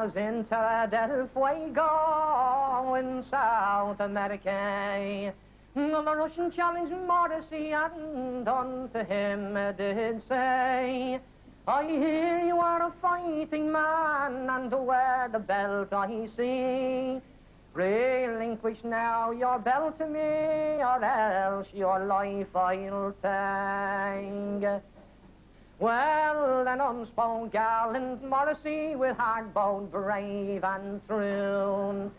was in Terra del Fuego in South America. The Russian challenged Morrissey and unto him did say, I hear you are a fighting man and wear the belt I see. Relinquish now your belt to me or else your life I'll take. Well, an unspoken gallant Morrissey with heart bold, brave and true.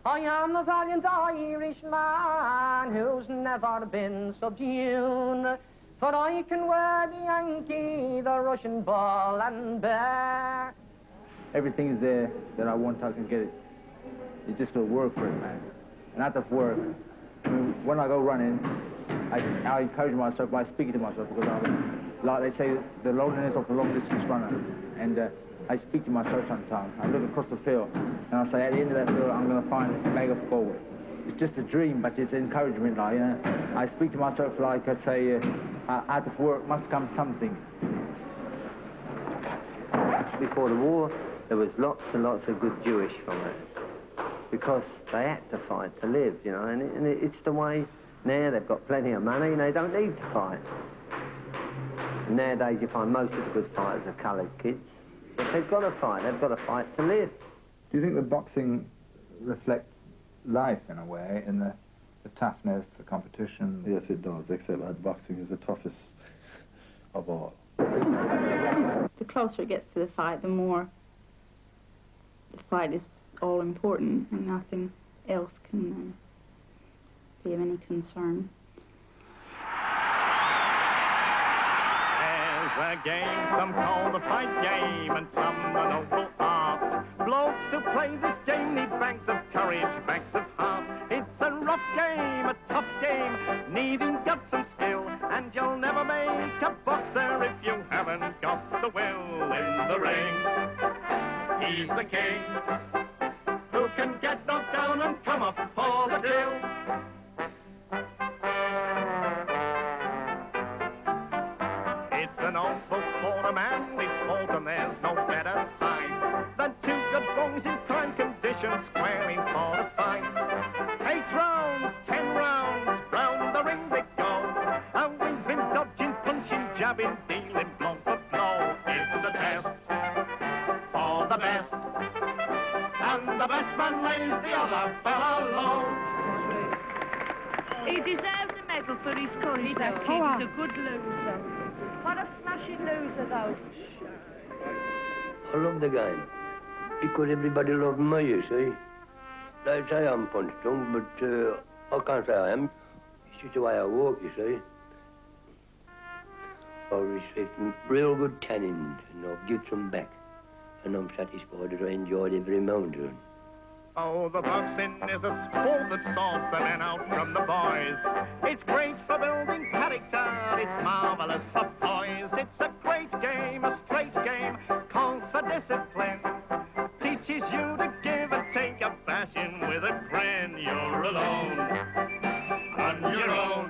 I am a valiant Irishman who's never been subdued. For I can wear the Yankee, the Russian bull and bear. Everything is there that I want, I can get it. It's just a work for it, man. And out of work, when I go running, I encourage myself by speaking to myself because like they say, the loneliness of the long-distance runner. And I speak to myself sometimes. I look across the field and I say, at the end of that field, I'm going to find a bag of gold. It's just a dream, but it's encouragement, like, you know. I speak to myself like I say, out of work must come something. Before the war, there was lots and lots of good Jewish fighters because they had to fight to live, you know, and it's the way now. They've got plenty of money and they don't need to fight. And nowadays you find most of the good fighters are coloured kids, but they've got to fight to live. Do you think that boxing reflects life in a way, in the toughness, the competition? Yes, it does, except that boxing is the toughest of all. The closer it gets to the fight, the more the fight is all important and nothing else can be of any concern. There's a game some call the fight game and some the noble art. Blokes who play this game need banks of courage, banks of heart. It's a rough game, a tough game, needing guts and skill, and you'll never make a boxer if you haven't got the will. In the ring, he's the king, who can get knocked down and come up for the kill. It's an awful sport, a manly sport, and there's no better sign than two good bones in prime condition squaring for a fight. 8 rounds, 10 rounds, round the ring they go, and we've been dodging, punching, jabbing, dealing blow for blow. It's a test for the best, and the best man lays the other fella low. He deserves a medal for his courage, that kid. He's a good loser. What a smashing loser, though. I love the game because everybody loves me, you see. They say I'm punch-drunk, but I can't say I am. It's just the way I walk, you see. I received some real good tannins, and I've given some back. And I'm satisfied that I enjoyed every moment of it. Oh, the boxing is a sport that sorts the men out from the boys. It's great for building character, it's marvellous for poise. It's a great game, a straight game, calls for discipline. Teaches you to give and take a bashing with a grin. You're alone, on your own,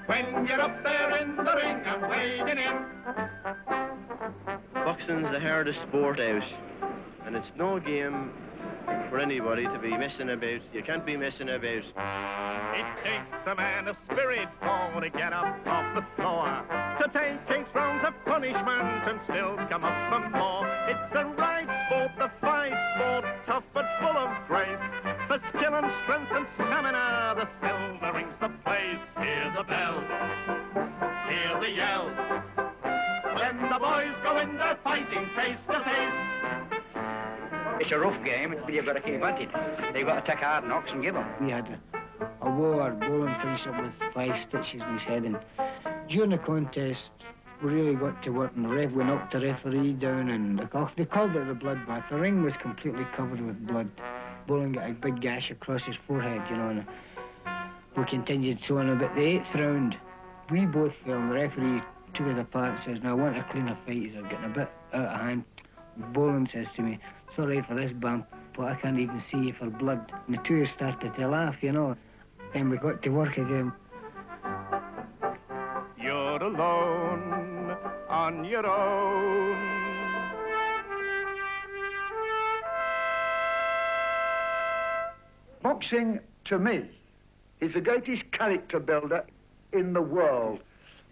when you're up there in the ring and wading in. Boxing's the hardest sport out, and it's no game for anybody to be messing about. You can't be messing about. It takes a man of spirit for to get up off the floor, to take 8 rounds of punishment and still come up for more. It's a right sport, the fight sport, tough but full of grace. For skill and strength and stamina, the silver rings the place. Hear the bell, hear the yell, when the boys go in there fighting face to face. It's a rough game, but you've got to keep at it. They've got to take hard knocks and give them. We had a Warlord bowling finished up with 5 stitches in his head, and during the contest, we really got to work, and we knocked the referee down, and they called it the bloodbath. The ring was completely covered with blood. Bowling got a big gash across his forehead, you know, and we continued so on. About the 8th round, we both fell, and the referee took it apart and says, "Now I want a cleaner fight, he's getting a bit out of hand." Bowling says to me, "Sorry for this bump, but I can't even see you for blood." And the two started to laugh, you know, and we got to work again. You're alone, on your own, Boxing, to me, is the greatest character builder in the world.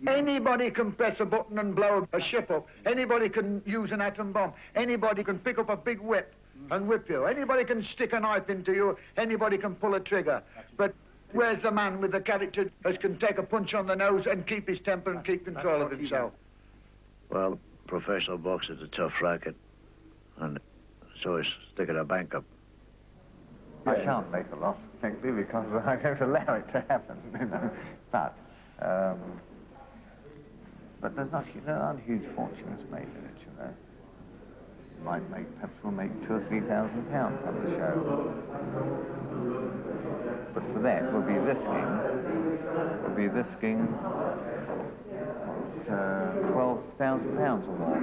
Anybody can press a button and blow a ship up. Anybody can use an atom bomb. Anybody can pick up a big whip and whip you. Anybody can stick a knife into you. Anybody can pull a trigger. But where's the man with the character that can take a punch on the nose and keep his temper and keep control of himself? Well, professional boxing is a tough racket, and so is sticking a bank up. I shan't make a loss, frankly, because I don't allow it to happen, you know. But there aren't huge fortunes made in it, you know. Perhaps we'll make £2,000 or £3,000 on the show. But for that, we'll be risking £12,000 or more.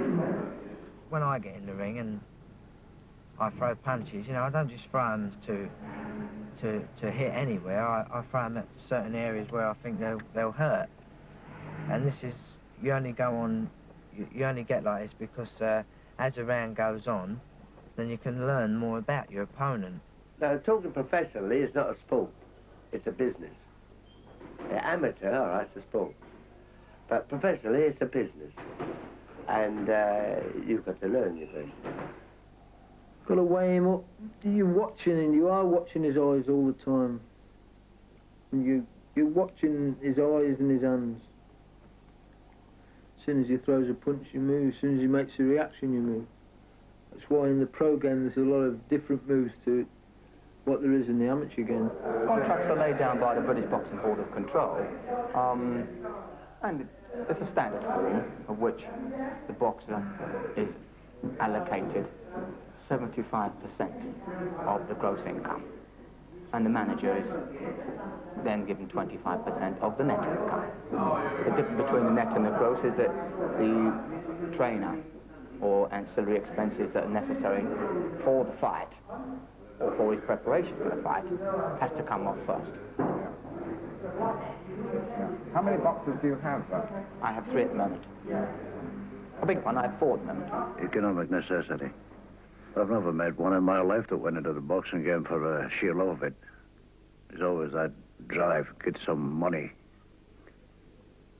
When I get in the ring and I throw punches, you know, I don't just throw them to hit anywhere. I throw them at certain areas where I think they'll hurt. And this is, you only get like this because as the round goes on, then you can learn more about your opponent. Now, talking professionally is not a sport, it's a business. Amateur, all right, it's a sport. But professionally, it's a business. And you've got to learn your business. Got to weigh him up. You're watching, and you are watching his eyes all the time. And you're watching his eyes and his hands. As soon as he throws a punch, you move. As soon as he makes a reaction, you move. That's why in the pro game there's a lot of different moves to it, what there is in the amateur game. Contracts are laid down by the British Boxing Board of Control, and there's a standard form of which the boxer is allocated 75% of the gross income, and the manager is then given 25% of the net income. The difference between the net and the gross is that the trainer or ancillary expenses that are necessary for the fight or for his preparation for the fight has to come off first. How many boxers do you have, sir? I have 3 at the moment. A big one, I have 4 at the moment. Economic necessity. I've never met one in my life that went into the boxing game for a sheer love of it. There's always that drive, get some money,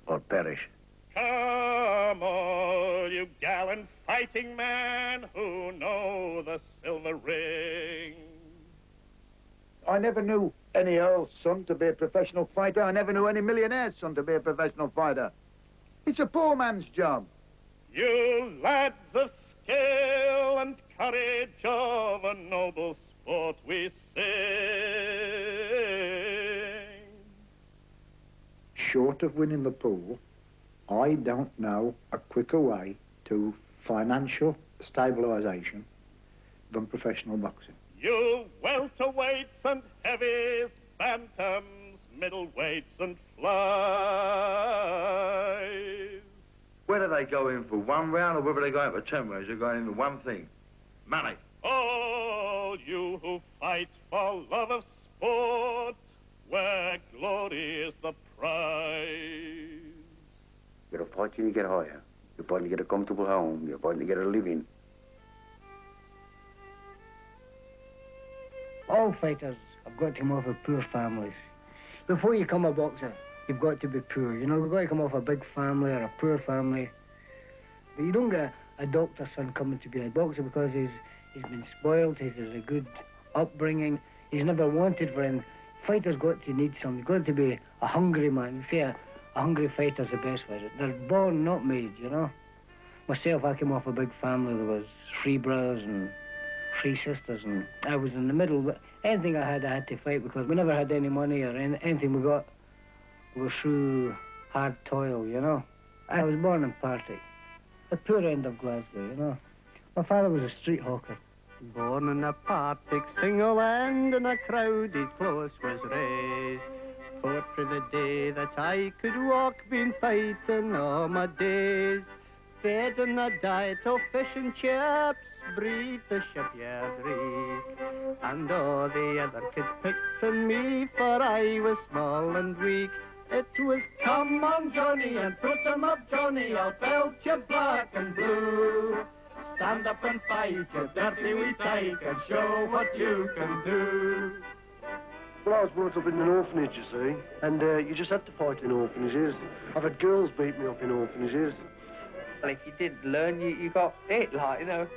or perish. Come, all you gallant fighting men who know the silver ring. I never knew any earl's son to be a professional fighter. I never knew any millionaire's son to be a professional fighter. It's a poor man's job. You lads of skill and courage of a noble sport we sing. Short of winning the pool, I don't know a quicker way to financial stabilisation than professional boxing. You welterweights and heavies, bantams, middleweights and flies. Whether they go in for 1 round or whether they go in for 10 rounds, they're going into one thing: money. All you who fight for love of sport, where glory is the prize. You're fighting to get higher. You're fighting to get a comfortable home. You're fighting to get a living. All fighters have got to come off of poor families. Before you become a boxer, you've got to be poor. You know, you've got to come off a big family or a poor family. But you don't get a doctor's son coming to be a boxer because he's been spoiled, he has a good upbringing, he's never wanted for him. Fighters got to need something. You've got to be a hungry man. You see, a hungry fighter's the best fighter. They're born, not made, you know. Myself, I came off a big family. There was 3 brothers and 3 sisters, and I was in the middle. But anything I had to fight because we never had any money or anything we got was through hard toil, you know. I was born in Partick, the poor end of Glasgow, you know. My father was a street hawker. Born in a Partick single end and a crowded close was raised. Fought for the day that I could walk, been fighting all my days. Fed on a diet of fish and chips, breathed the shipyard reek. And all the other kids picked on me, for I was small and weak. It was, come on, Johnny, and put 'em up, Johnny, I'll belt you black and blue. Stand up and fight, you dirty wee tyke, and show what you can do. Well, I was brought up in an orphanage, you see, and you just had to fight in orphanages. I've had girls beat me up in orphanages. Well, if you did learn, you got it, like, you know.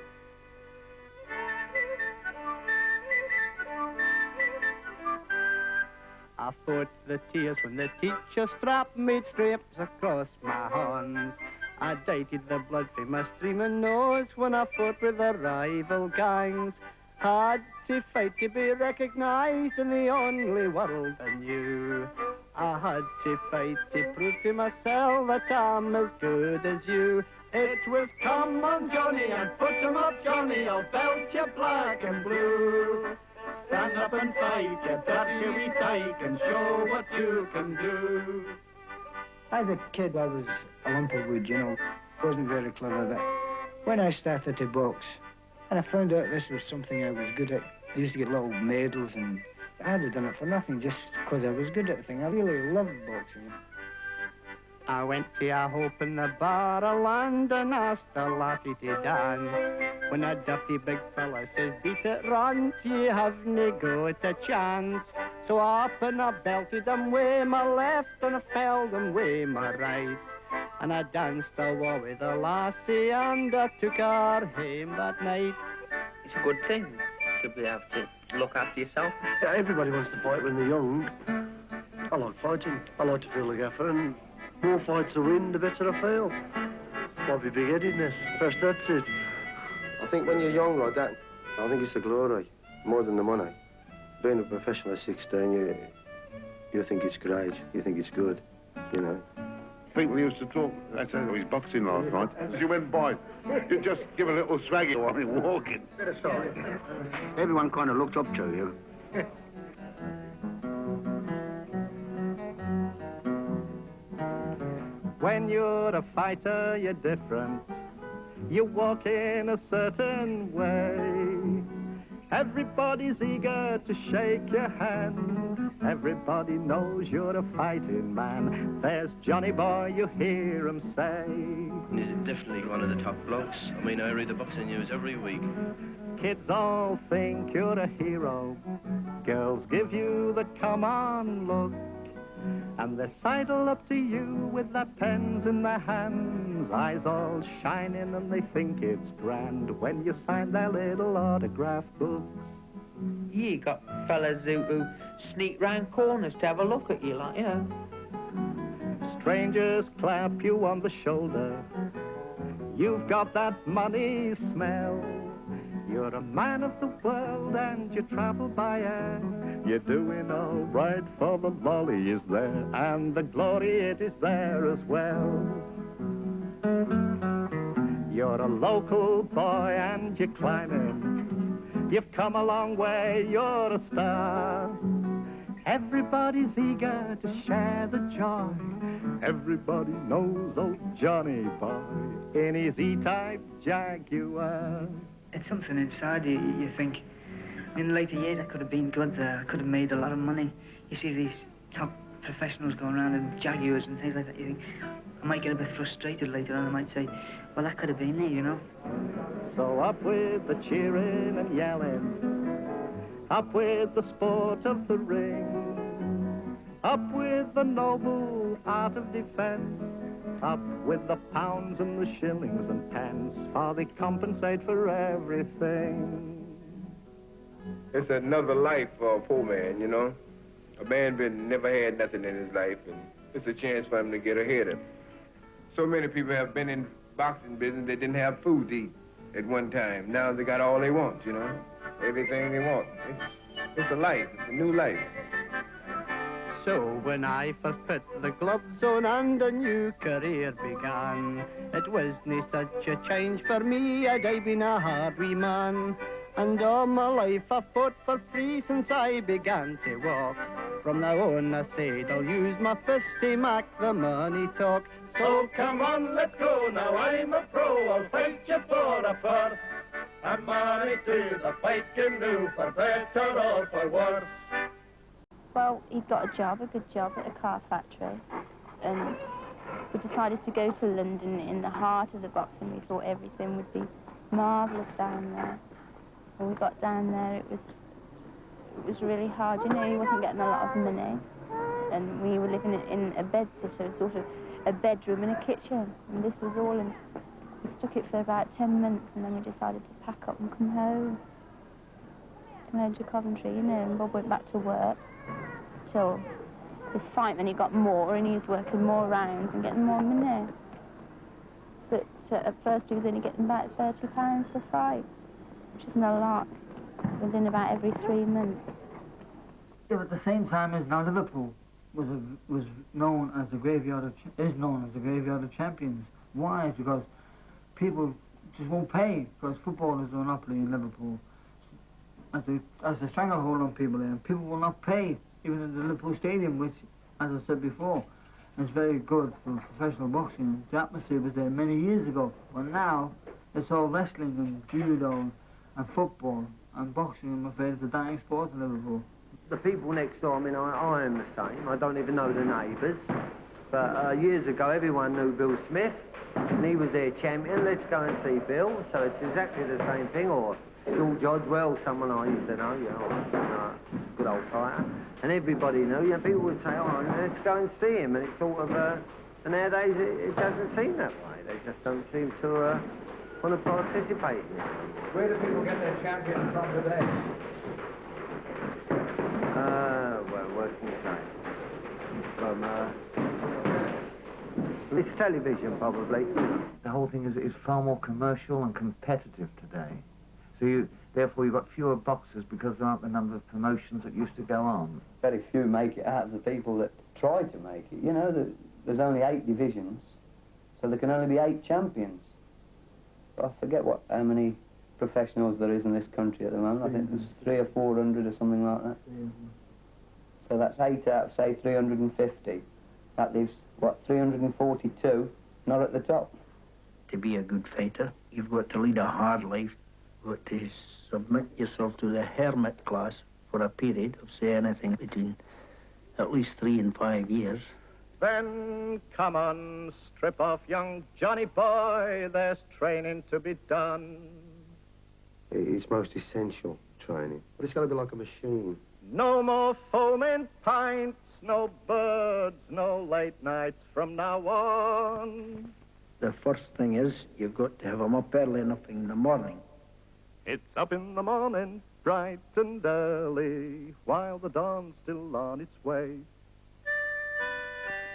I fought the tears when the teacher strapped me stripes across my horns. I dated the blood from my streaming nose when I fought with the rival gangs. Had to fight to be recognised in the only world I knew. I had to fight to prove to myself that I'm as good as you. It was come on Johnny and put 'em up Johnny, I'll belt you black and blue. Stand up and fight, you dirty wee tyke, and show what you can do. As a kid, I was a lump of wood, you know. Wasn't very clever, but when I started to box, and I found out this was something I was good at, I used to get little medals, and I'd have done it for nothing just because I was good at the thing. I really loved boxing. I went to a hope in the bar of London, asked a lassie to dance. When a dirty big fella says, beat it, run, you haven't got a chance. So up and I belted him with my left, and I felled him with my right. And I danced a war with a lassie, and I took her home that night. It's a good thing to be able to look after yourself. Yeah, everybody wants to fight when they're young. I like fighting. I like to feel the gaffer, and more fights I win, the better I feel. Might be big-headedness. Perhaps that's it. I think when you're young like that, I think it's the glory more than the money. Being a professional at 16, you think it's great, you think it's good, you know. People used to talk, that's how he's boxing last night. As you went by, you just give a little swaggy while you're walking. Bit of sorry. Everyone kind of looked up to you. When you're a fighter, you're different. You walk in a certain way. Everybody's eager to shake your hand. Everybody knows you're a fighting man. There's Johnny Boy, you hear him say. He's definitely one of the top blokes. I mean, I read the boxing news every week. Kids all think you're a hero. Girls give you the come on look. And they sidle up to you with their pens in their hands, eyes all shining, and they think it's grand when you sign their little autograph books. You got fellas who sneak round corners to have a look at you, like, you know. Strangers clap you on the shoulder. You've got that money smell. You're a man of the world and you travel by air. You're doing all right, for the lolly is there, and the glory, it is there as well. You're a local boy and you're climbing. You've come a long way, you're a star. Everybody's eager to share the joy. Everybody knows old Johnny Boy in his E-type Jaguar. It's something inside you, you think. In later years, I could have been good there. I could have made a lot of money. You see these top professionals going around in Jaguars and things like that. You think, I might get a bit frustrated later on. I might say, well, that could have been me, you know. So up with the cheering and yelling. Up with the sport of the ring. Up with the noble art of defense. Up with the pounds and the shillings and pence, for they compensate for everything. It's another life for a poor man, you know. A man never had nothing in his life, and it's a chance for him to get ahead of him. So many people have been in boxing business, they didn't have food to eat at one time. Now they got all they want, you know. Everything they want. It's a life, it's a new life. So when I first put the gloves on and a new career began, it wasn't such a change for me, I'd been a hard wee man. And all my life I fought for free since I began to walk. From now on I said I'll use my fist to make the money talk. So come on, let's go, now I'm a pro, I'll fight you for a purse. And money to the fight can do, for better or for worse. Well, he'd got a job, a good job at a car factory, and we decided to go to London in the heart of the boxing. We thought everything would be marvellous down there. When we got down there, it It was really hard, you know, he wasn't getting a lot of money. And we were living in a bed sitter, sort of a bedroom and a kitchen. And this was all, and we stuck it for about 10 months, and then we decided to pack up and come home. Come home to Coventry, you know, and Bob went back to work till his fight, and he got more, and he was working more rounds and getting more money. But at first he was only getting about £30 per fight, which isn't a lot, within about every 3 months. Yeah, at the same time as now Liverpool was known as the graveyard of champions. Why? It's because people just won't pay, because football is a monopoly in Liverpool. As a stranglehold on people there, and people will not pay, even in the Liverpool Stadium, which, as I said before, is very good for professional boxing. The atmosphere was there many years ago, but now it's all wrestling and judo and football and boxing. I'm afraid it's a dying sport in Liverpool. The people next door, I mean, I am the same. I don't even know the neighbours. But years ago, everyone knew Bill Smith, and he was their champion. Let's go and see Bill. So it's exactly the same thing. Or George Oswell, someone I used to know, you know, good old fighter. And everybody knew. You know, people would say, oh, let's go and see him. And it's sort of, and nowadays it doesn't seem that way. They just don't seem to want to participate in it. Where do people get their champions from today? Well, working today. From, it's television, probably. The whole thing is far more commercial and competitive today. So therefore you've got fewer boxers because there aren't the number of promotions that used to go on. Very few make it out of the people that try to make it. You know, there's only 8 divisions, so there can only be 8 champions. I forget how many professionals there is in this country at the moment. I think there's 300 or 400 or something like that. So that's 8 out of, say, 350. That leaves, what, 342 not at the top. To be a good fighter, you've got to lead a hard life. You've got to submit yourself to the hermit class for a period of, say, anything between at least 3 and 5 years. Then come on, strip off young Johnny boy, there's training to be done. It's most essential training, but it's got to be like a machine. No more foaming pints, no birds, no late nights from now on. The first thing is you've got to have them up early enough in the morning. It's up in the morning, bright and early, while the dawn's still on its way.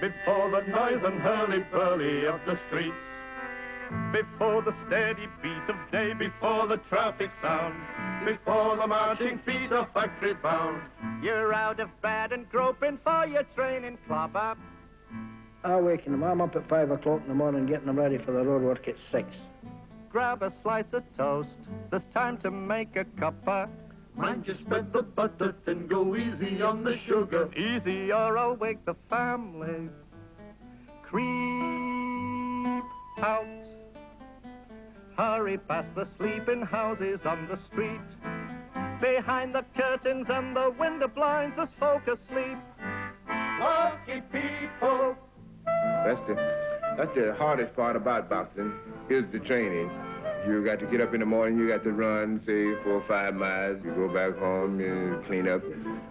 Before the noise and hurly-burly of the streets, before the steady beat of day, before the traffic sounds, before the marching feet of factory bound, you're out of bed and groping for your training club up. I waken them. I'm up at 5 o'clock in the morning getting them ready for the road work at 6. Grab a slice of toast, there's time to make a cuppa. Mind you spread the butter thin, go easy on the sugar. Easy or I'll wake the family. Creep out. Hurry past the sleeping houses on the street. Behind the curtains and the window blinds, there's folk asleep. Lucky people. That's the hardest part about boxing, is the training. You got to get up in the morning, you got to run, say, 4 or 5 miles. You go back home, you clean up,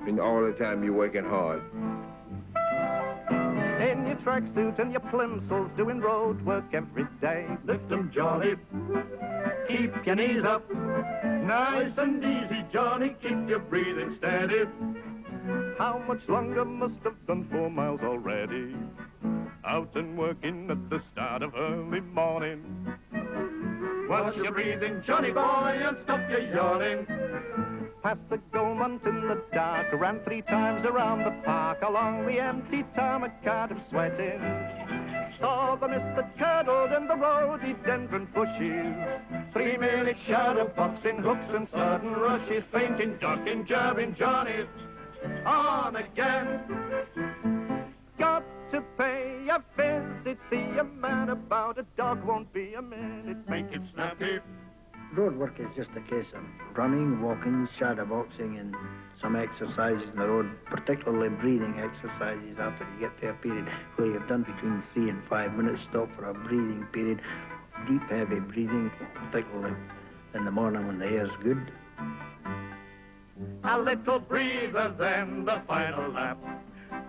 and all the time you're working hard. In your tracksuit and your plimsolls, doing road work every day. Lift 'em, Johnny. Keep your knees up. Nice and easy, Johnny. Keep your breathing steady. How much longer? Must have done 4 miles already. Out and working at the start of early morning. Watch your breathing, Johnny boy, and stop your yawning. Past the Goldmont in the dark, ran 3 times around the park, along the empty tarmac cart of sweating. Saw the mist that curdled in the rhododendron bushes. 3-minute shadow boxing, hooks and sudden rushes, feinting, ducking, jabbing, Johnny. On again. Got to pay a visit, see a man about a dog, won't be a minute, make it snappy. Road work is just a case of running, walking, shadow boxing, and some exercises in the road, particularly breathing exercises after you get to a period where you've done between 3 and 5 minutes, stop for a breathing period, deep, heavy breathing, particularly in the morning when the air's good. a little breather, then the final lap.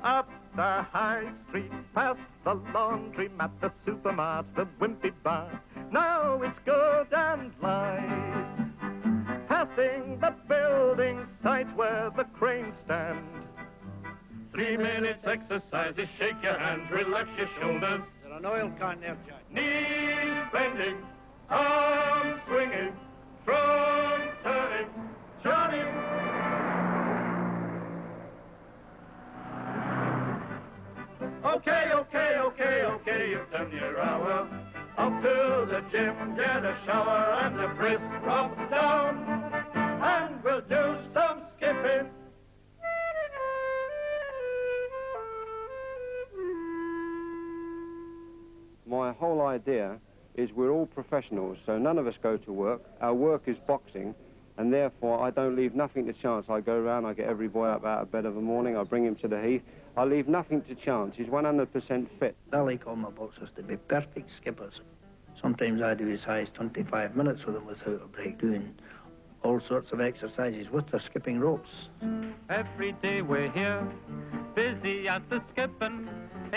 Up the high street, past the laundromat, the supermart, the wimpy bar. Now it's good and light. Passing the building site where the cranes stand. 3 minutes exercises, shake your hands, relax your shoulders. Is there an oil can there, Jack? Knees bending, arms swinging, front turning, Johnny. Okay, you've done your hour. Up to the gym, get a shower and a brisk rub down. And we'll do some skipping. My whole idea is we're all professionals, so none of us go to work. Our work is boxing, and therefore I don't leave nothing to chance. I go around, I get every boy up out of bed of a morning, I bring him to the heath. I leave nothing to chance. He's 100% fit. I like all my boxers to be perfect skippers. Sometimes I do as high as 25 minutes with them without a break, doing all sorts of exercises with the skipping ropes. Every day we're here, busy at the skipping,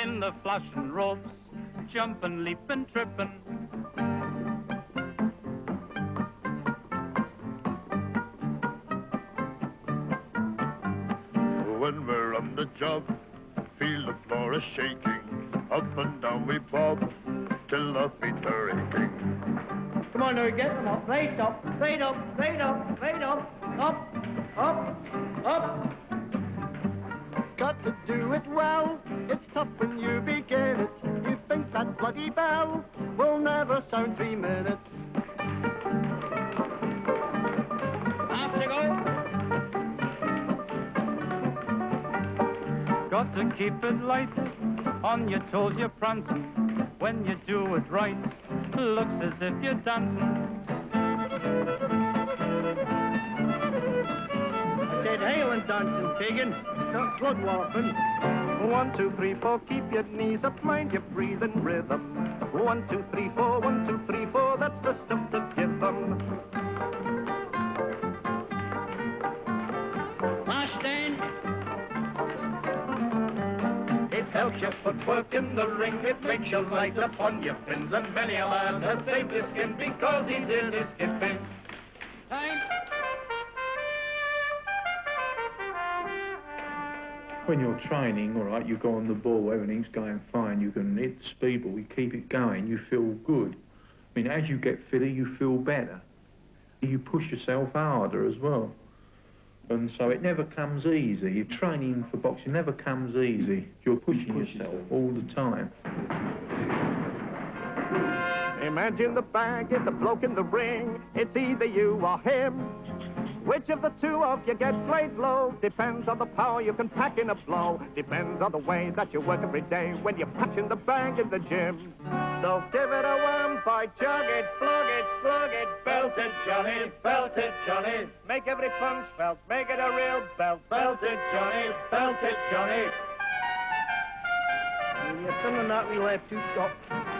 in the flashing ropes, jumping, leaping, tripping. When we're on the job, feel the floor is shaking. Up and down we bob, till our feet are aching. Come on now, get them up. Right up, right up, right up, right up. Up, up, up. Got to do it well. It's tough when you begin it. You think that bloody bell will never sound 3 minutes. Off you go. Got to keep it light, on your toes you're prancing. When you do it right, looks as if you're dancing. I said Highland dancing, pagan, not flood walloping. 1, 2, 3, 4, keep your knees up, mind your breathing rhythm. 1, 2, 3, 4, 1, 2, 3, 4, that's the stuff to give them. Last stand. It helps your footwork in the ring, it makes you light up on your fins, and many a lad has saved his skin because he did his skipping. Time. When you're training, all right, you go on the ball, everything's going fine, you can hit the speed ball, you keep it going, you feel good. I mean, as you get fitter, you feel better. You push yourself harder as well. And so it never comes easy. Your training for boxing never comes easy. You're pushing yourself all the time. Imagine the bag is the bloke in the ring. It's either you or him. Which of the two of you gets laid low depends on the power you can pack in a blow. Depends on the way that you work every day when you're punching the bag in the gym. So give it a wham by jog it, flog it, slug it, belt it, Johnny, belt it, Johnny. Make every punch felt, make it a real belt. Belt it, Johnny, belt it, Johnny. When you're turning that wee left hook up,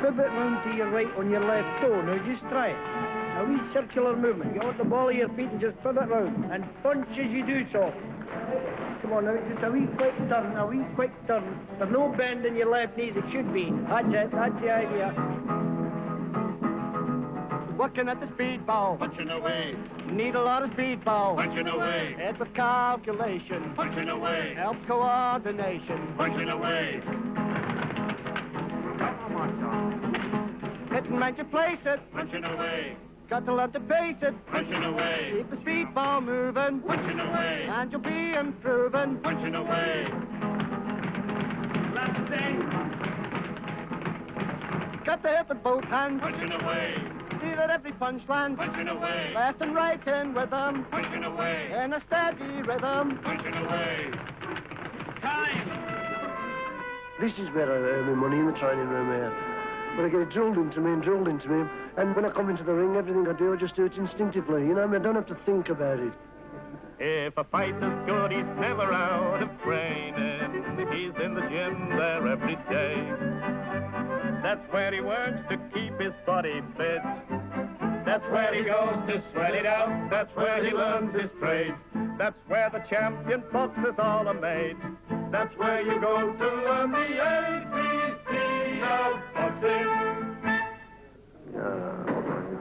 pivot round to your right on your left toe. Now just try it. A wee circular movement. You hold the ball of your feet and just pivot round. And punch as you do so. Come on now, just a wee quick turn, a wee quick turn. There's no bend in your left knees, it should be. That's it, that's the idea. Working at the speedball. Punching away. Need a lot of speedball. Punching away. It's with calculation. Punching away. Help coordination. Punching away. Hit and mind you place it. Punching away. Got to learn to pace it. Punching away. Keep the speedball moving. Punching away. And you'll be improving. Punching away. Last thing. Got to hit with both hands. Punching away. See that every punch lands. Punching away. Left and right in rhythm. Punching away. In a steady rhythm. Punching away. Time. This is where I earn my money, in the training room here. But I get it drilled into me and drilled into me. And when I come into the ring, everything I do, I just do it instinctively. You know, I mean, I don't have to think about it. If a fighter's good, he's never out of training. He's in the gym there every day. That's where he works to keep his body fit. That's where he goes to sweat it out. That's where he learns his trade. That's where the champion boxers all are made. That's where you go to learn the ABC of boxing.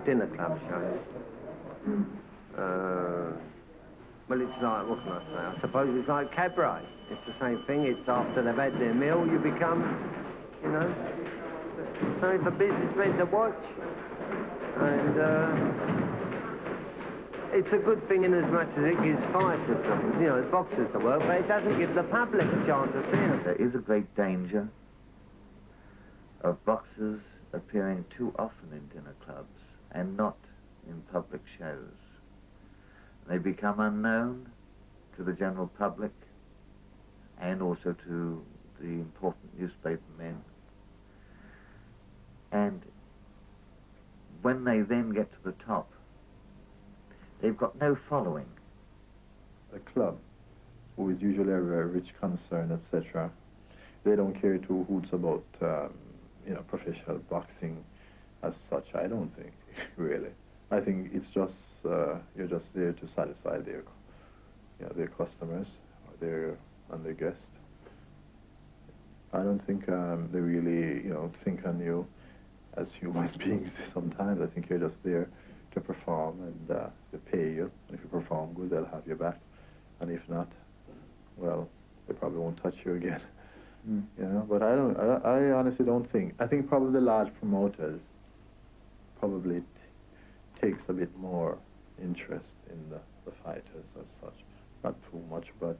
Dinner club show. Well, it's like, what can I say? I suppose it's like cabaret. It's the same thing. It's after they've had their meal, you become, you know, something for businessmen to watch. And it's a good thing in as much as it gives fighters, you know, boxers the work, but it doesn't give the public a chance to see them. There is a great danger of boxers appearing too often in dinner clubs and not in public shows. They become unknown to the general public and also to the important newspaper men. And when they then get to the top, they've got no following. A club, who is usually a very rich concern, etc., they don't care two hoots about, you know, professional boxing as such, I don't think, really. I think it's just, you're just there to satisfy their, you know, their customers or their guests. I don't think they really, you know, think on you as human beings sometimes. I think you're just there to perform, and they pay you. And if you perform good, they'll have you back. And if not, well, they probably won't touch you again. You know, but I honestly don't think. I think probably the large promoters probably takes a bit more interest in the fighters as such. Not too much, but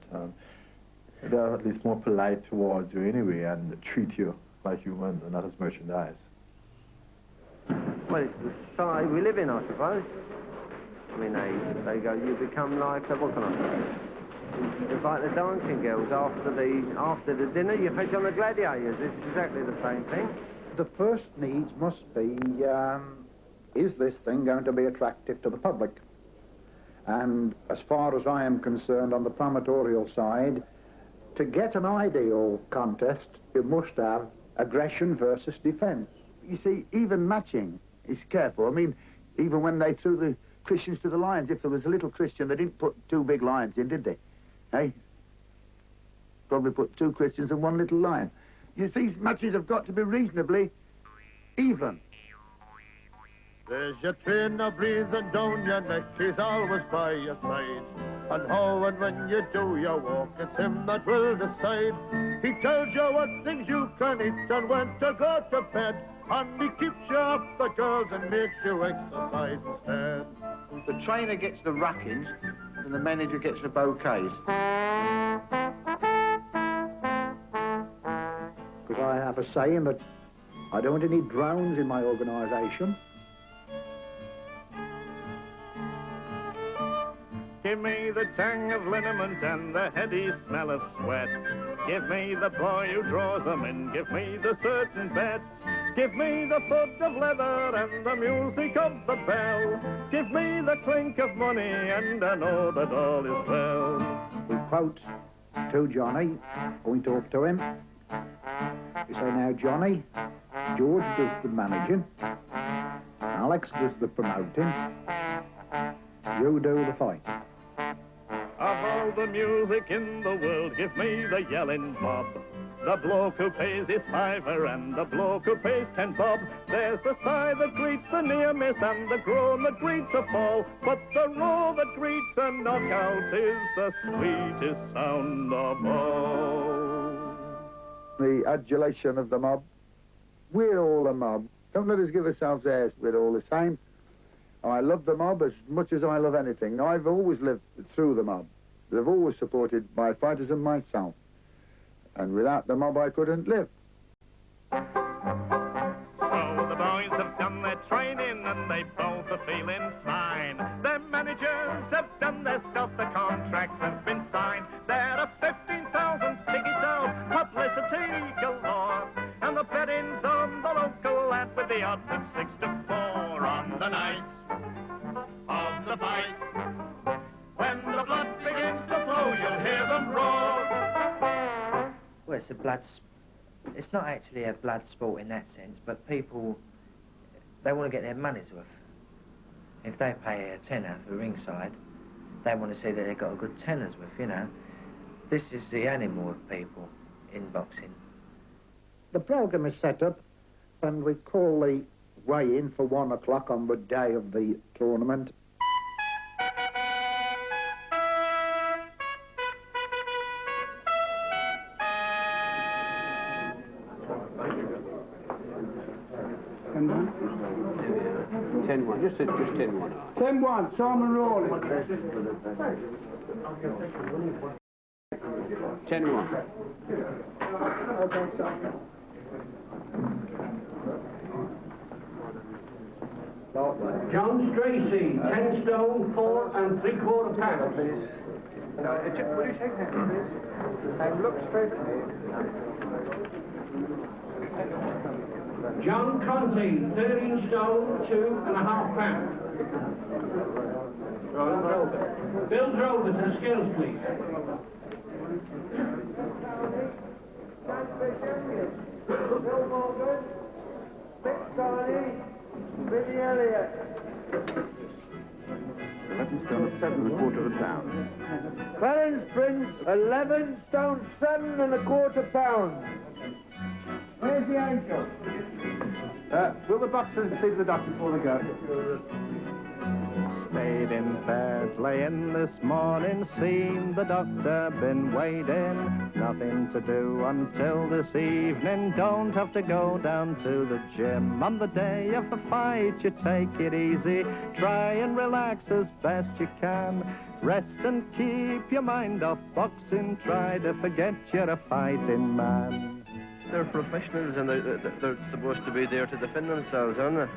they're at least more polite towards you anyway and treat you like humans and not as merchandise. Well, it's the society we live in, I suppose. I mean, they go, you become like, what can I say? It's like the dancing girls after the dinner, you fetch on the gladiators. It's exactly the same thing. The first needs must be, is this thing going to be attractive to the public? And as far as I am concerned, on the promotorial side, to get an ideal contest, you must have aggression versus defence. You see, even matching is careful. I mean, even when they threw the Christians to the lions, if there was a little Christian, they didn't put two big lions in, did they? Hey? Probably put two Christians and one little lion. You see, matches have got to be reasonably even. There's your trainer breathing down your neck, he's always by your side. And how and when you do your walk, it's him that will decide. He tells you what things you can eat and when to go to bed. And he keeps you off the girls and makes you exercise instead. The trainer gets the rackings and the manager gets the bouquets. Because I have a saying that I don't want any drones in my organisation. Give me the tang of liniment and the heady smell of sweat. Give me the boy who draws them in, give me the certain bet. Give me the thud of leather and the music of the bell. Give me the clink of money and I know that all is well. We quote to Johnny, going to talk to him. We say, now Johnny, George does the managing, Alex does the promoting, you do the fight. Of all the music in the world, give me the yelling bob. The bloke who pays his fiver and the bloke who pays 10 bob. There's the sigh that greets the near miss and the groan that greets a fall. But the roar that greets a knockout is the sweetest sound of all. The adulation of the mob. We're all a mob. Don't let us give ourselves airs. We're all the same. I love the mob as much as I love anything. I've always lived through the mob. They've always supported my fighters and myself. And without the mob, I couldn't live. So the boys have done their training and they both are feeling fine. Their managers have done their stuff, the contracts have been signed. There are 15,000 tickets out, publicity galore. And the betting's on the local lad with the odds at 6-4 on the night of the fight. When the blood begins to flow, you'll hear them roar. Well, it's not actually a blood sport in that sense, but people, they want to get their money's worth. if they pay a tenner for ringside, they want to see that they've got a good tellers with, you know. This is the animal of people in boxing. The programme is set up, and we call the weigh-in for 1 o'clock on the day of the tournament. Just 10-1. 10-1, Simon Rawley. 10-1. John Stracey, 10 stone, 4 3/4 pounds. Will you shake hands, please? And look straight at me. John Conti, 13 stone, 2.5 pounds. Bill Drover to the scales, please. Bill Morgan, Mick Carney, Billy Elliott. 11 stone, 7.25 pounds. Clarence Prince, 11 stone, 7.25 pounds. Where's the angel? Will the boxers see the doctor before they go? Stayed in bed, laying this morning, seen the doctor, been waiting. Nothing to do until this evening, don't have to go down to the gym. On the day of the fight, you take it easy, try and relax as best you can. Rest and keep your mind off boxing, try to forget you're a fighting man. They're professionals and they're supposed to be there to defend themselves, aren't they?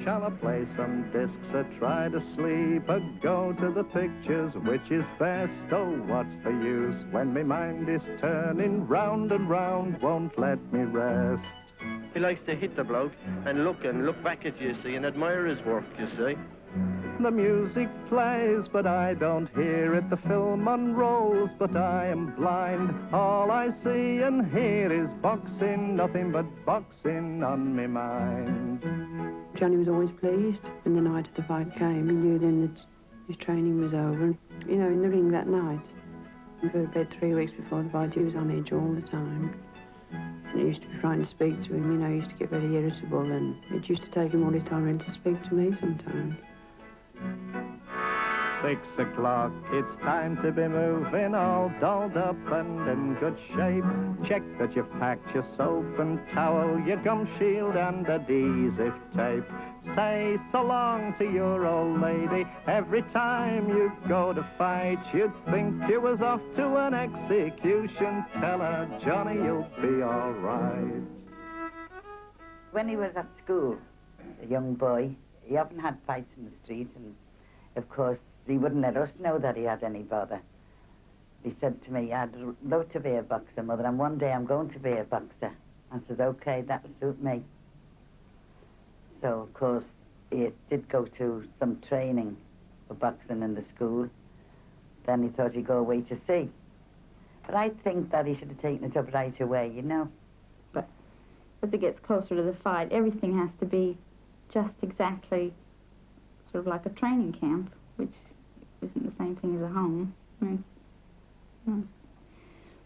Shall I play some discs or try to sleep or go to the pictures, which is best? Oh, what's the use when my mind is turning round and round, won't let me rest. He likes to hit the bloke and look back at you, see, and admire his work, you see. The music plays, but I don't hear it. The film unrolls, but I am blind. All I see and hear is boxing, nothing but boxing on me mind. Johnny was always pleased when the night of the fight came. He knew then that his training was over. And, you know, in the ring that night, we go to bed 3 weeks before the fight, he was on edge all the time. And it used to be frightened to speak to him, you know, he used to get very irritable, and it used to take him all his time to speak to me sometimes. 6 o'clock, it's time to be moving, all dolled up and in good shape. Check that you've packed your soap and towel, your gum shield and adhesive tape. Say so long to your old lady every time you go to fight. You'd think you was off to an execution. Tell her, Johnny, you'll be all right. When he was at school, a young boy, he often had fights in the street, and of course he wouldn't let us know that he had any bother. He said to me, I'd love to be a boxer, Mother, and one day I'm going to be a boxer. I said, okay, that'll suit me. So, of course, he did go to some training for boxing in the school. Then he thought he'd go away to sea. But I think that he should have taken it up right away, you know. But as it gets closer to the fight, everything has to be just exactly sort of like a training camp, which isn't the same thing as a home.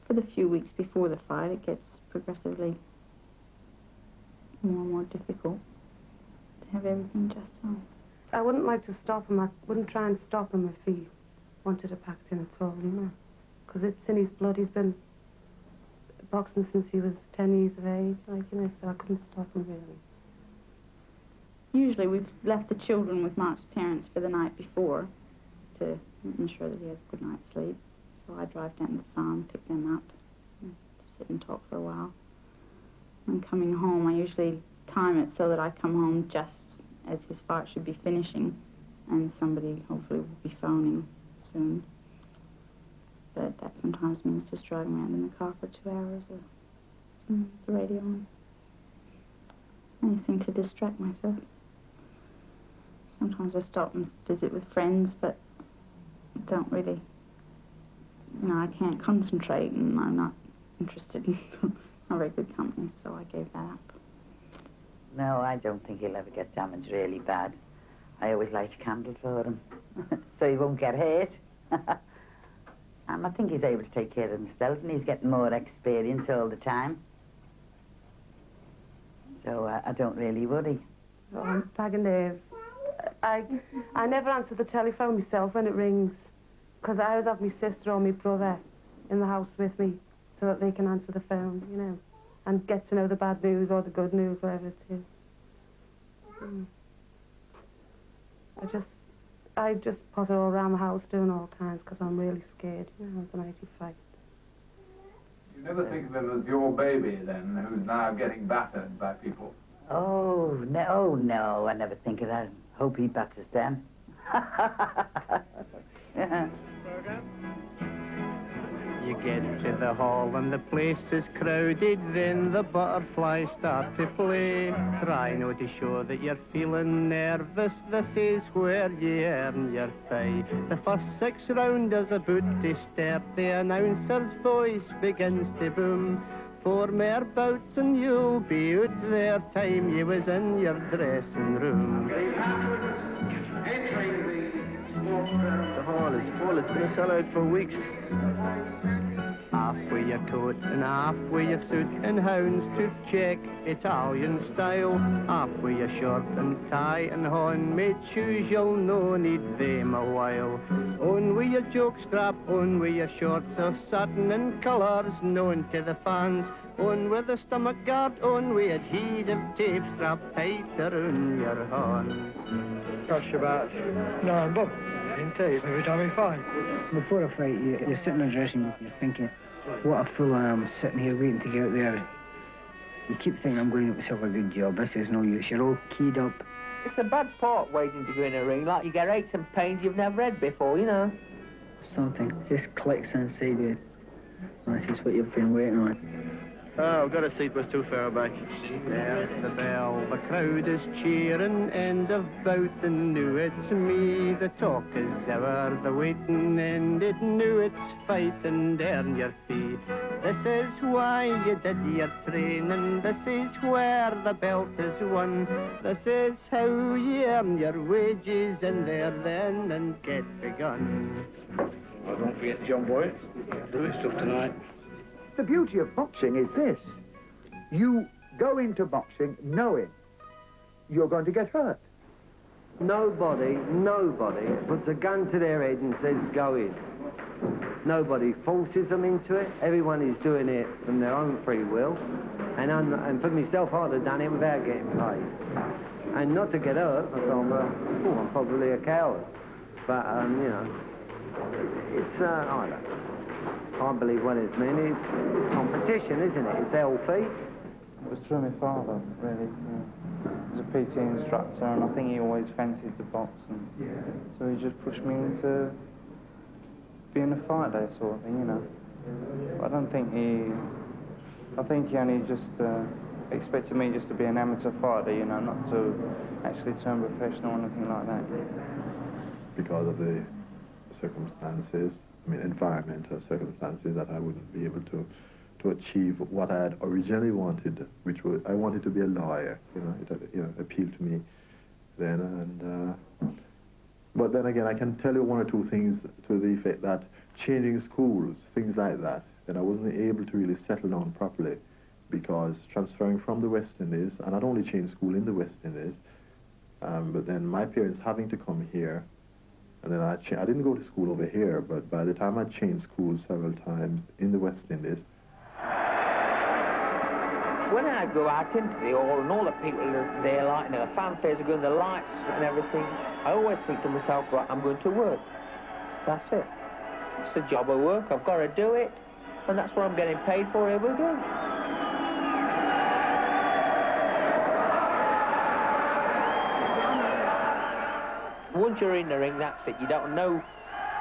For the few weeks before the fight, it gets progressively more and more difficult to have everything just so. I wouldn't like to stop him. I wouldn't try and stop him if he wanted to pack in at all, you know. Because it's in his blood. He's been boxing since he was 10 years of age, like, you know, so I couldn't stop him really. Usually we've left the children with Mark's parents for the night before to ensure that he has a good night's sleep. So I drive down to the farm, pick them up, and sit and talk for a while. When coming home, I usually time it so that I come home just as his fight should be finishing, and somebody hopefully will be phoning soon. But that sometimes means just driving around in the car for 2 hours with the radio on. Anything to distract myself. Sometimes I stop and visit with friends, but I don't really, you know, I can't concentrate, and I'm not interested in a very good company, so I gave that up. No, I don't think he'll ever get damaged really bad. I always light a candle for him, so he won't get hurt. And I think he's able to take care of himself, and he's getting more experience all the time. So I don't really worry. Oh, I'm tagging nerves. I never answer the telephone myself when it rings, because I always have my sister or my brother in the house with me, so that they can answer the phone, you know, and get to know the bad news or the good news, whatever it is. I just potter all around the house doing all kinds because I'm really scared, you know, of the night he fights. You never think of him as your baby, then, who's now getting battered by people? Oh, no, I never think of that. Hope he batters them. You get to the hall and the place is crowded, then the butterflies start to play. Try not to show that you're feeling nervous, this is where you earn your pay. The first 6 rounders about to start, the announcer's voice begins to boom. 4 more bouts and you'll be out there, time you was in your dressing room. The hall is full, it's been a sellout for weeks. Half with your coat and half with your suit and houndstooth check, Italian style. Half with your shirt and tie and handmade shoes, you'll no need them a while. On with your jockstrap, on with your shorts of satin and colours known to the fans. On with the stomach guard, on with adhesive tape strapped tight around your hands. Gosh, about. No, Bob, in tears, every time we fight. Before a fight, you're sitting in the dressing room, you're thinking, what a fool I am, sitting here waiting to get out there. You keep thinking I'm going to make myself a good job. This is no use. You're all keyed up. It's a bad part waiting to go in a ring. Like, you get aches and pains you've never had before, you know. Something just clicks inside you. And this is what you've been waiting on. Oh, I've got a seat, but it's too far back. There's the bell, the crowd is cheering, end of bout, and knew it's me. The talk is over, the waiting ended, knew it's fight and earn your fee. This is why you did your training, this is where the belt is won. This is how you earn your wages, and there then and get begun. Well, don't forget, John boy, do this stuff tonight. The beauty of boxing is this. You go into boxing knowing you're going to get hurt. Nobody puts a gun to their head and says, go in. Nobody forces them into it. Everyone is doing it from their own free will. And for myself, I'd have done it without getting paid. And not to get hurt, I thought, well, I'm probably a coward. But, you know, it's, I don't know. I believe what it's meant. It's competition, isn't it? It's healthy. It was through my father, really. He was a PT instructor, and I think he always fancied the boxing. So he just pushed me into being a fighter, sort of thing, you know. But I don't think I think he only just expected me just to be an amateur fighter, you know, not to actually turn professional or anything like that. Because of the circumstances, I mean, environmental circumstances, that I wouldn't be able to achieve what I had originally wanted, which was, I wanted to be a lawyer, you know, it appealed to me then, and, but then again, I can tell you 1 or 2 things to the effect that changing schools, things like that, then I wasn't able to really settle down properly, because transferring from the West Indies, and I'd only changed school in the West Indies, but then my parents having to come here, and then I didn't go to school over here, but by the time I changed schools several times in the West Indies. When I go out into the hall and all the people are there, like, you know, the fanfares are going, the lights and everything, I always think to myself, right, I'm going to work. That's it. It's a job of work, I've got to do it, and that's what I'm getting paid for every day. Once you're in the ring, that's it. You don't know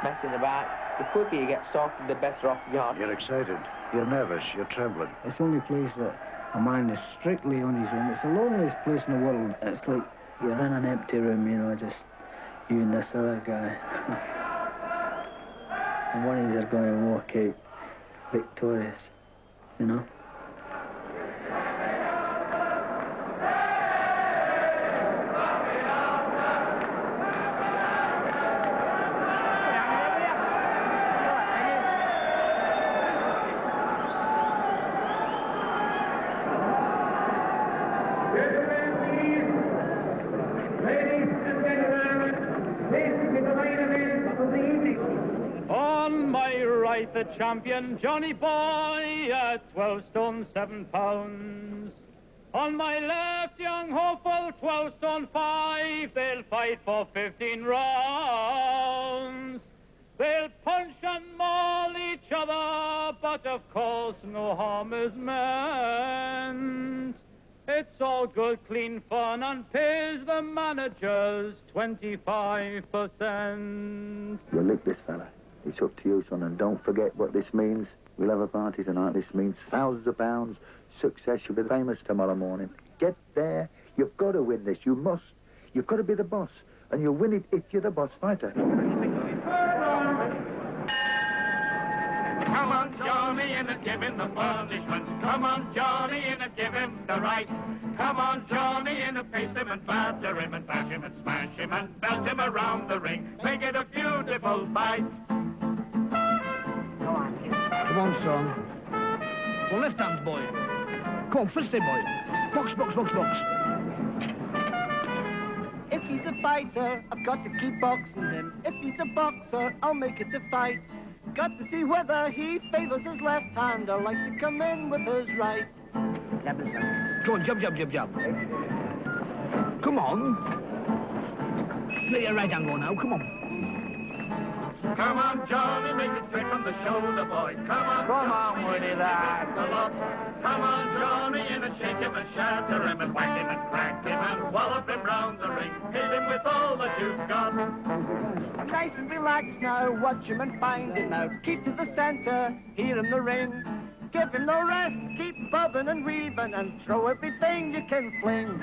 messing about. The quicker you get started, the better off you are. You're excited, you're nervous, you're trembling. It's the only place that a man is strictly on his own. It's the loneliest place in the world. It's like you're in an empty room, you know, just you and this other guy. And one of you are going to walk out victorious, you know. fight the champion Johnny Boy at 12 stone 7 pounds. On my left, young hopeful, 12 stone 5, they'll fight for 15 rounds. They'll punch and maul each other, but of course no harm is meant. It's all good, clean fun and pays the managers 25%. You lick this fella. It's up to you, son, and don't forget what this means. We'll have a party tonight. This means thousands of pounds, success. You'll be famous tomorrow morning. Get there. You've got to win this. You must. You've got to be the boss, and you'll win it if you're the boss fighter. Come on, Johnny, and give him the punishment. Come on, Johnny, and give him the right. Come on, Johnny, and face him and batter him and bash him and smash him and belt him around the ring. Make it a beautiful fight. Come on, son. Well, left hand, boy. Come on, first day, boy. Box, box, box, box. If he's a fighter, I've got to keep boxing him. If he's a boxer, I'll make it a fight. Got to see whether he favours his left hand or likes to come in with his right. Go on, jump, jump, jump, jump. Come on. Let your right hand go now, come on. Come on, Johnny, make it straight from the shoulder, boy. Come on with it, lad. Come on, Johnny, and shake him and shatter him and whack him and crack him and wallop him round the ring. Hit him with all that you've got. Nice and relaxed now, watch him and find him now. Keep to the centre, here in the ring. Give him no rest, keep bobbing and weaving and throw everything you can fling.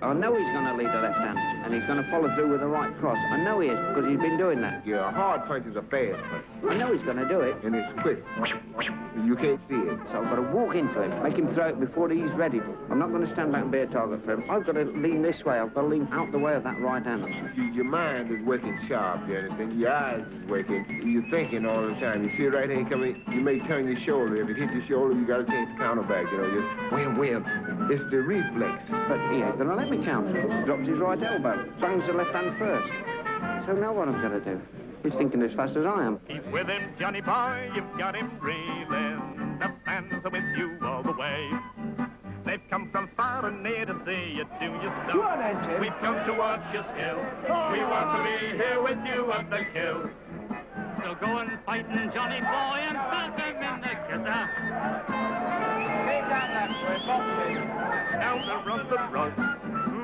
I know he's going to lead the left hand, and he's going to follow through with the right cross. I know he is, because he's been doing that. Yeah, hard punches are fast, but... I know he's going to do it. And it's quick. You can't see it. So I've got to walk into him, make him throw it before he's ready. I'm not going to stand back and be a target for him. I've got to lean this way. I've got to lean out the way of that right hand. Your mind is working sharp, you understand? Your eyes is working. You're thinking all the time. You see a right hand coming, you may turn your shoulder. If it hits your shoulder, you got to change the counter back, you know. Just wham, wham. It's the reflex. But he ain't going to let me counter. Drops his right elbow, bangs the left hand first. So now what I'm going to do? He's thinking as fast as I am. Keep with him, Johnny boy, you've got him reeling. The fans are with you all the way. They've come from far and near to see you do your stuff. We've come to watch your skill. We want to be here with you at the kill. So go and fighting Johnny boy and belt him in the kisser. Take that left way, boxing. Down the runs.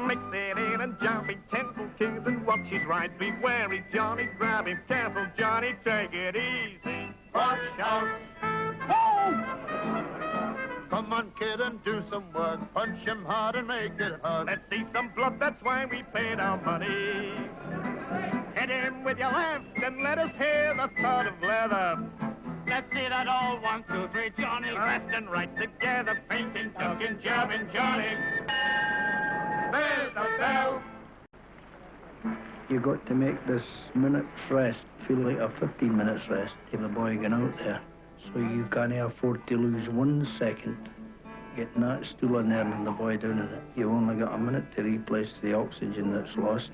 Mix it in and jumping, 10 kings and watch his right. Be wary, Johnny, grab him. Careful, Johnny, take it easy. Watch out. Oh! Come on, kid, and do some work. Punch him hard and make it hurt. Let's see some blood, that's why we paid our money. Hit him with your left and let us hear the thud of leather. Let's see that all 1, 2, 3, Johnny. Left and right together, painting, tugging, jabbing, Johnny. There's the bell. You got to make this minute's rest feel like a 15 minutes rest till the boy get out there. So you can't afford to lose 1 second getting that stool in there and the boy down in it. You've only got a minute to replace the oxygen that's lost,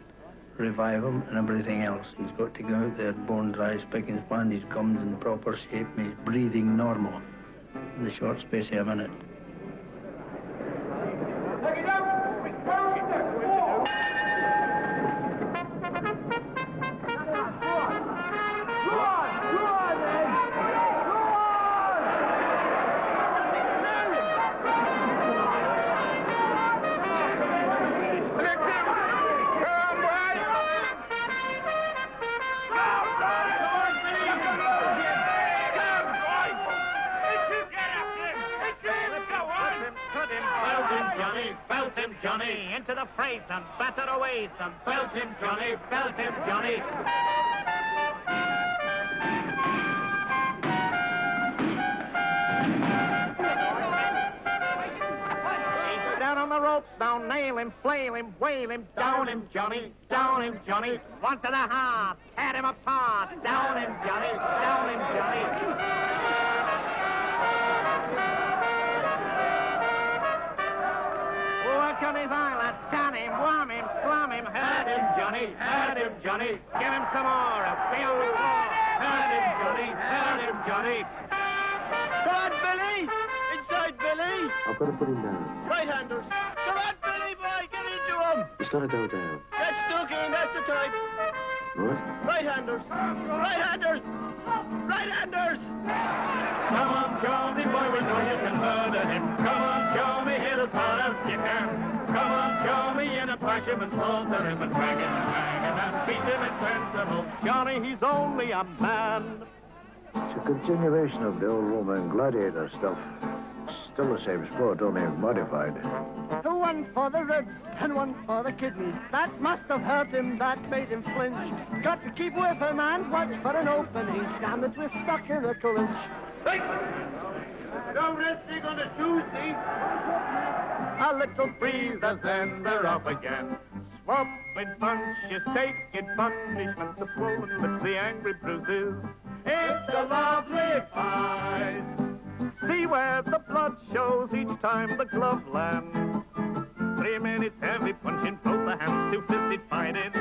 revive him and everything else. He's got to go out there, bone dry, spick and span, his gums in proper shape, and he's breathing normal in the short space of a minute. Johnny, into the fray, son, batter away, son. Belt him, Johnny, belt him, Johnny. He's down on the ropes, now nail him, flail him, wail him, down him, Johnny, down him, Johnny. One to the heart, tear him apart, down him, Johnny, down him, Johnny. On his eyelash, tan him, wham him, slam him, hurt him, Johnny, give him some more, be on the floor, hurt him, Johnny, Johnny. Come on, Billy! Inside, Billy! I've got to put him down. Right-handers. Come on, Billy, boy! Get into him! He's got to go down. Get stuck in, that's the type. What? Right-handers. Right-handers. Right-handers! Come on, Johnny, boy, we know you can murder him. Come on, Johnny, hit as hard as you can. Come on, Johnny, in a passion and slaughter him and drag him and hang him and beat him insensible. Johnny, he's only a man. It's a continuation of the old Roman gladiator stuff. Still the same sport, only modified. The one for the ribs and one for the kidneys. That must have hurt him, that made him flinch. Got to keep with him and watch for an opening. Damn it, we're stuck in a clinch. Hey! No resting on a Tuesday. A little breather, then they're off again. Swapping punches, taking punishment, the swollen lips, the angry bruises. It's a lovely fight. See where the blood shows each time the glove lands. 3 minutes heavy punching, both the hands, two-fisted fighting.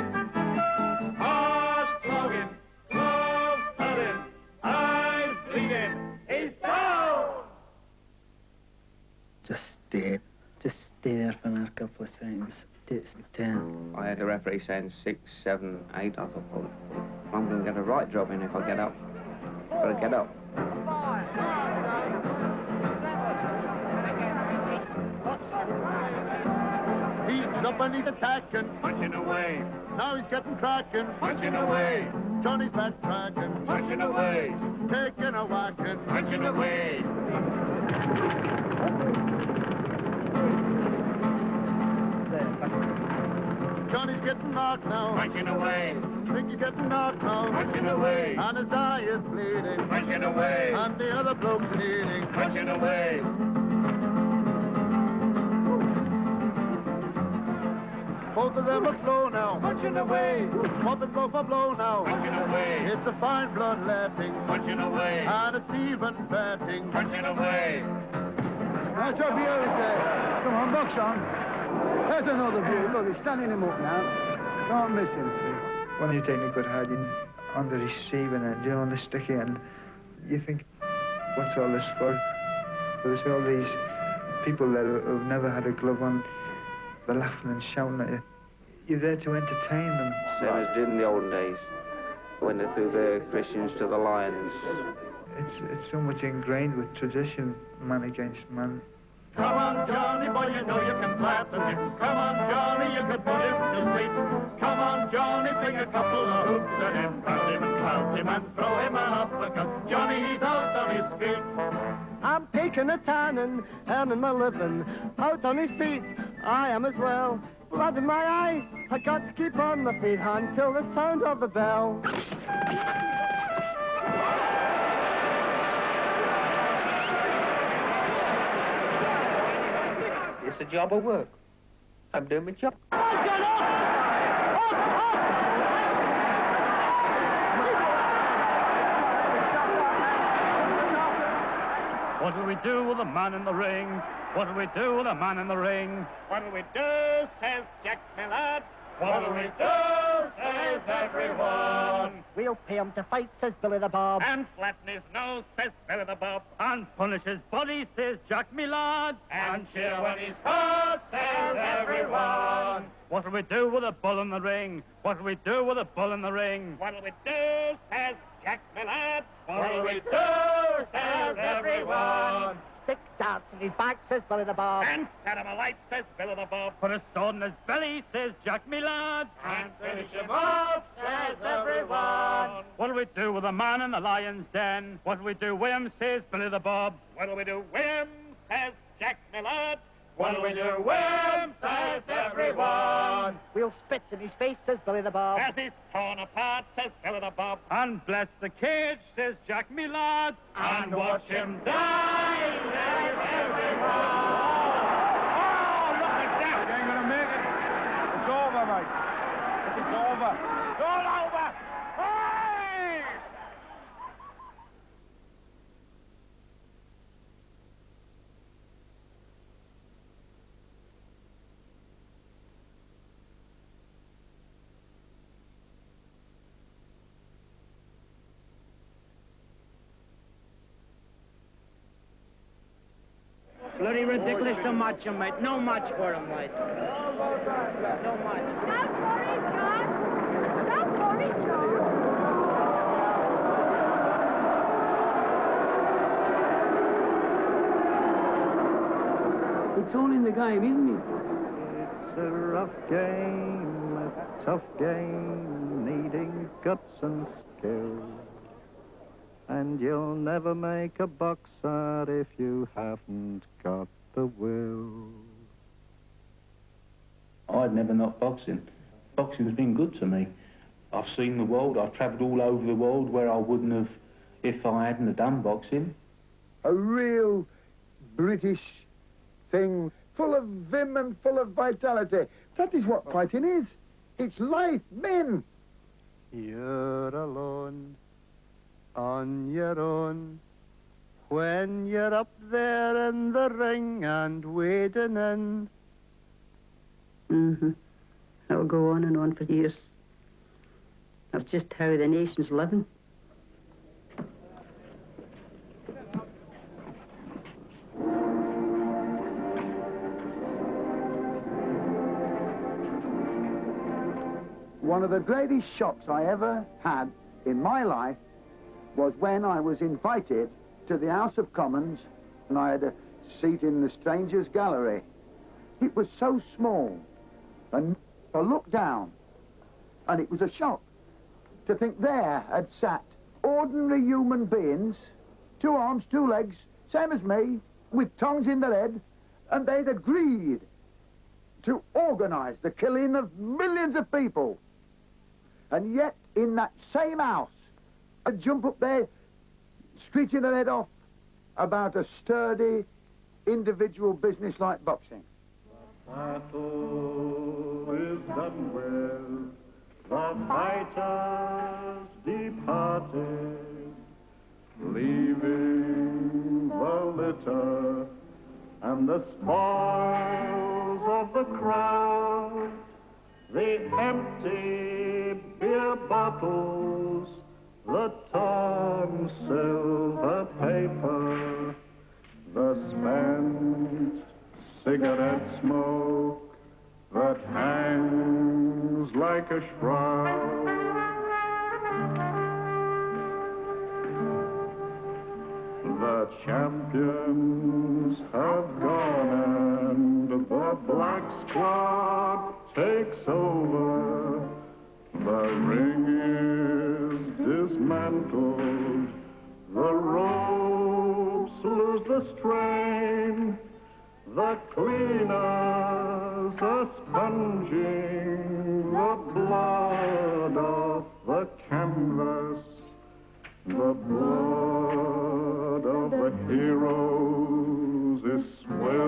Hard slogging, gloves cutting, eyes bleeding, he's down! Just stay there for another couple of seconds. It's 10. I had the referee saying 6, 7, 8. I thought, well, I'm going to get a right job in if I get up. Got to get up. He's up and he's attacking. Punching away. Now he's getting cracking. Punching away. Johnny's back tracking. Punching away. Taking a whacking. Punching away. Johnny's getting knocked now. Punching away. Think he's getting knocked now. Punching away. And his eye is bleeding. Punching away. And the other bloke's bleeding. Punching away. Both of them are slow now. Punching away. Swapping blow for blow now. Punching away. It's a fine bloodletting. Punching away. And it's even betting. Punching away. That's up here, come on, box on. There's another view. Look, he's standing him up now. Don't miss him. When you take a good hard in on the receiving end, you know, on the sticky end, you think, what's all this for? There's all these people that have never had a glove on, they're laughing and shouting at you. You're there to entertain them. Same as did in the olden days, when they threw the Christians to the lions. It's so much ingrained with tradition, man against man. Come on, Johnny, boy, you know you can flatten him. Come on, Johnny, you could put him to sleep. Come on, Johnny, bring a couple of hoops at him. Pound him and clout him and throw him an uppercut. Johnny, he's out on his feet. I'm taking a tannin, earning my living. Out on his feet, I am as well. Blood in my eyes, I got to keep on my feet until the sound of the bell. It's a job of work. I'm doing my job. What will we do with a man in the ring? What will we do with a man in the ring? What will we do, says Jack Millard. What will we do, says everyone. We'll pay him to fight, says Billy the Bob. And flatten his nose, says Billy the Bob. And punish his body, says Jack Millard. And cheer when he's hurt, says everyone. What will we do with a bull in the ring? What will we do with a bull in the ring? What will we do, says Jack Millard. What will we do, says everyone. Stick darts in his back, says Billy the Bob. And set him alight, says Billy the Bob. Put a sword in his belly, says Jack Millard. And finish him off, says everyone. What'll we do with a man in the lion's den? What'll we do with him, says Billy the Bob. What'll we do with him, says Jack Millard. What'll we do with him, says everyone. We'll spit in his face, says Billy the Bob. As he's torn apart, says Billy the Bob. And bless the cage, says Jack Millard. And watch him die, says everyone. Oh, look at that. You ain't gonna make it. It's over, mate. It's over. It's all over. Hey! ridiculous to match him, mate. No match for him, mate. No match. It's all in the game, isn't it? It's a rough game, a tough game, needing guts and skill. And you'll never make a boxer if you haven't got the will. I'd never not boxing. Boxing's been good to me. I've seen the world, I've travelled all over the world where I wouldn't have if I hadn't have done boxing. A real British thing, full of vim and full of vitality. That is what fighting is. It's life, men. You're alone, on your own, when you're up there in the ring and wading in. That will go on and on for years. That's just how the nation's living. One of the greatest shocks I ever had in my life was when I was invited to the House of Commons and I had a seat in the Strangers' Gallery. It was so small, and I looked down, and it was a shock to think there had sat ordinary human beings, 2 arms, 2 legs, same as me, with tongues in their head, and they'd agreed to organise the killing of millions of people. And yet, in that same house, I'd jump up there, screeching their head off about a sturdy, individual business like boxing. Battle is done with, the fighters departed, leaving the litter and the spoils of the crowd, the empty beer bottles, the torn silver paper, the spent cigarette smoke that hangs like a shroud. The champions have gone and the black squad takes over. The ring is dismantled, the ropes lose the strain, the cleaners are sponging the blood off the canvas, the blood of the heroes is swirling